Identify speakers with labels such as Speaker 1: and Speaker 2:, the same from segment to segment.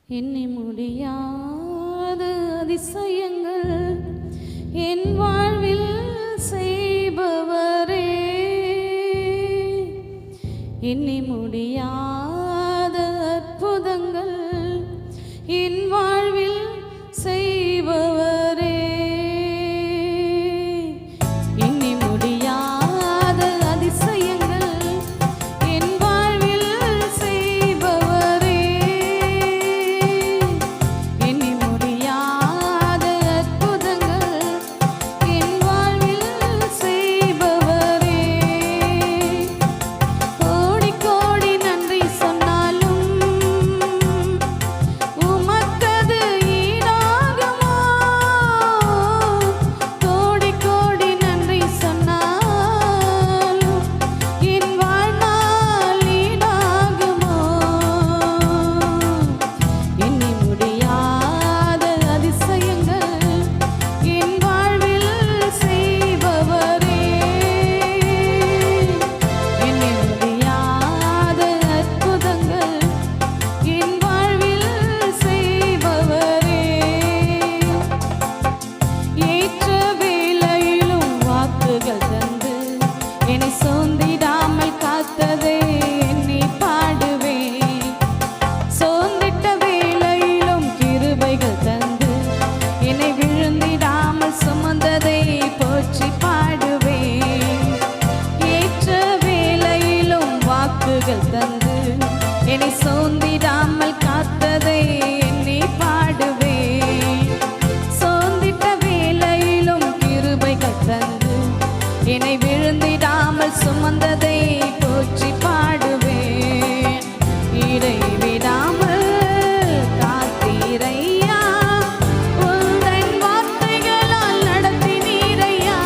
Speaker 1: எண்ணி முடியாத அதிசயங்கள் என் வாழ்வில் செய்பவரே, எண்ணி முடியாத அற்புதங்கள் என் வாழ்வில் செய்பவரே, எண்ணி முடியாத அதிசயங்கள் என் வாழ்வில் செய்பவரே, எண்ணி முடியாத அற்புதங்கள் என் வாழ்வில் செய்பவரே. கோடி கோடி நன்றி சொன்னாலும் உமக்கது ஈடாகுமா? கோடி கோடி நன்றி சொன்னாலும் என் வாழ்நாள் ஈடாகுமா? எண்ணி முடியாத அதிசயங்கள் என் வாழ்வில் செய்பவரே, எண்ணி முடியாத அற்புதங்கள் என் வாழ்வில் செய்பவரே. ஏற்ற வேளையிலும் வாக்குகள் தந்து என்னை சோர்ந்திடாமல் காத்ததே எண்ணி பாடுவேன். சோர்ந்திட்ட வேளையிலும் கிருபைகள் தந்து என்னை விழுந்திடாமல் சுமந்ததை போற்றி பாடுவேன். ஏற்ற வேளையிலும் வாக்குகள் தந்து என்னை சோர்ந்திடாமல் காத்ததை எண்ணி பாடுவேன். சோர்ந்திட்ட வேளையிலும் கிருபைகள் தந்து என்னை விழுந்திடாமல் சுமந்ததை போற்றி பாடுவேன். இடைவிடாமல் காத்தீரையா, உந்தன் வார்த்தைகளால் நடத்தினீரையா.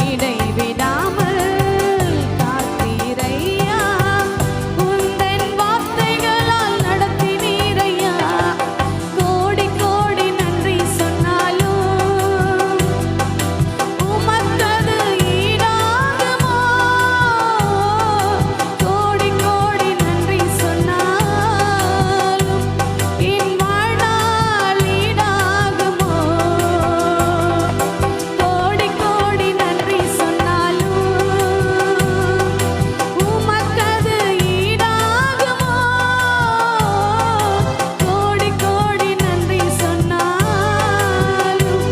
Speaker 1: இடைவிடாமல் காத்தீரையா, உந்தன் வார்த்தைகளால் நடத்தினீரையா. கோடி கோடி நன்றி சொன்னாலும் உமக்கது ஈடாகுமா? கோடி கோடி நன்றி சொன்னாலும் என் வாழ்நாள் ஈடாகுமா? கோடி கோடி நன்றி சொன்னாலும் உமக்கது ஈடாகுமா? கோடி கோடி நன்றி சொன்னாலும்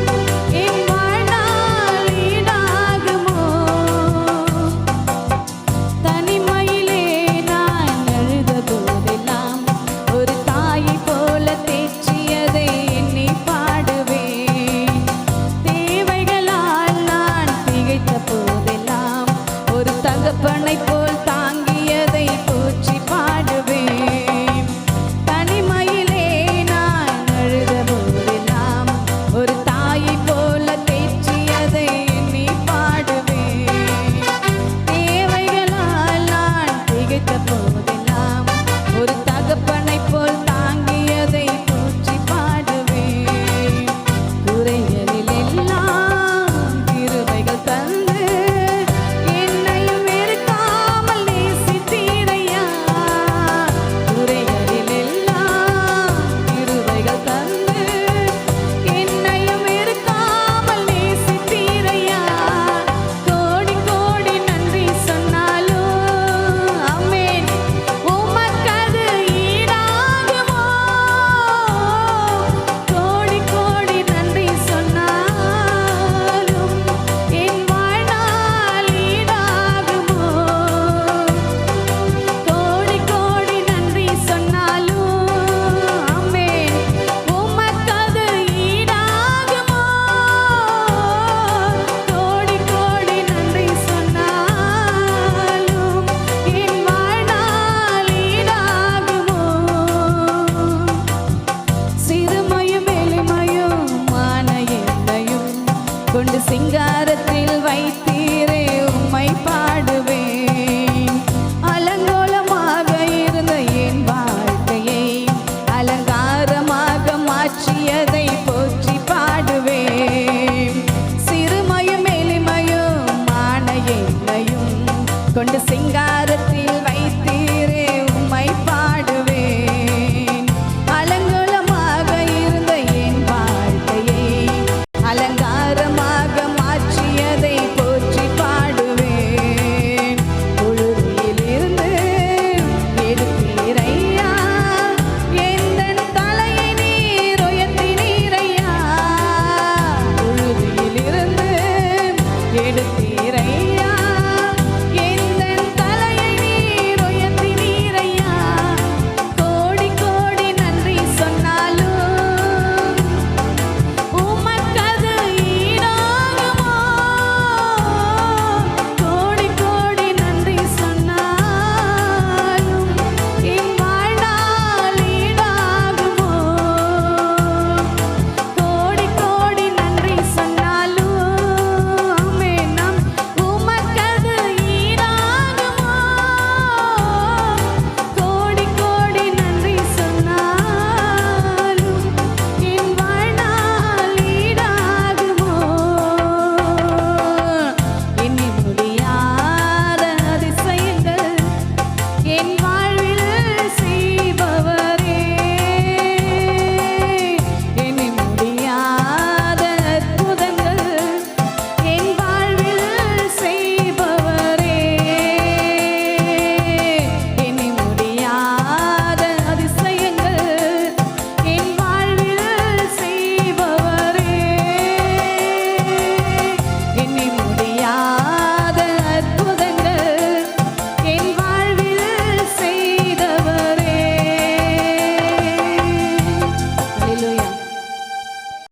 Speaker 1: என் வாழ்நாள் ஈடாகுமா? தனிமையிலே நான் அழுத போதெல்லாம் ஒரு தாயை போல தேற்றியதை எண்ணி பாடுவேன். தேவைகளால் நான் திகைத்த போதெல்லாம் ஒரு தகப்பனை போல் தாங்கியதை போற்றி பாடுவேன். தனிமையிலே நான் அழுத போதெல்லாம் ஒரு தாயை போல தேற்றியதை எண்ணி பாடுவேன். தேவைகளால் நான் திகைத்த போதெல்லாம் ஒரு தகப்பனை போல் தாங்கியதை போற்றி பாடுவேன். குறைகளில் எல்லாம் கிருபைகள் தந்து என்னையும் வெறுக்காமல் நேசித்தீரையா. குறைகளில் எல்லாம் கிருபைகள் தந்து என்னையும் வெறுக்காமல் நேசித்தீரையா. கோடி கோடி நன்றி சொன்னாலும் ஆமென் உமக்கது ஈடாகுமா? கோடி கோடி நன்றி சொன்னாலும் என் வாழ்நாள் ஈடாகுமா? கோடி கோடி நன்றி சொன்னாலும் ஆமென் உமக்கது ஈடாகுமா? கோடி கோடி நன்றி சொன்னாலும் என் வாழ்நாள் ஈடாகுமா? சிறுமையும் எளிமையும் மான என்னையும் கொண்டு சிங்காரத்தில் வைத்தீரே உம்மை பாடுவேன். அலங்கோலமாக இருந்த என் வாழ்க்கையை அலங்காரமாக மாற்றியதை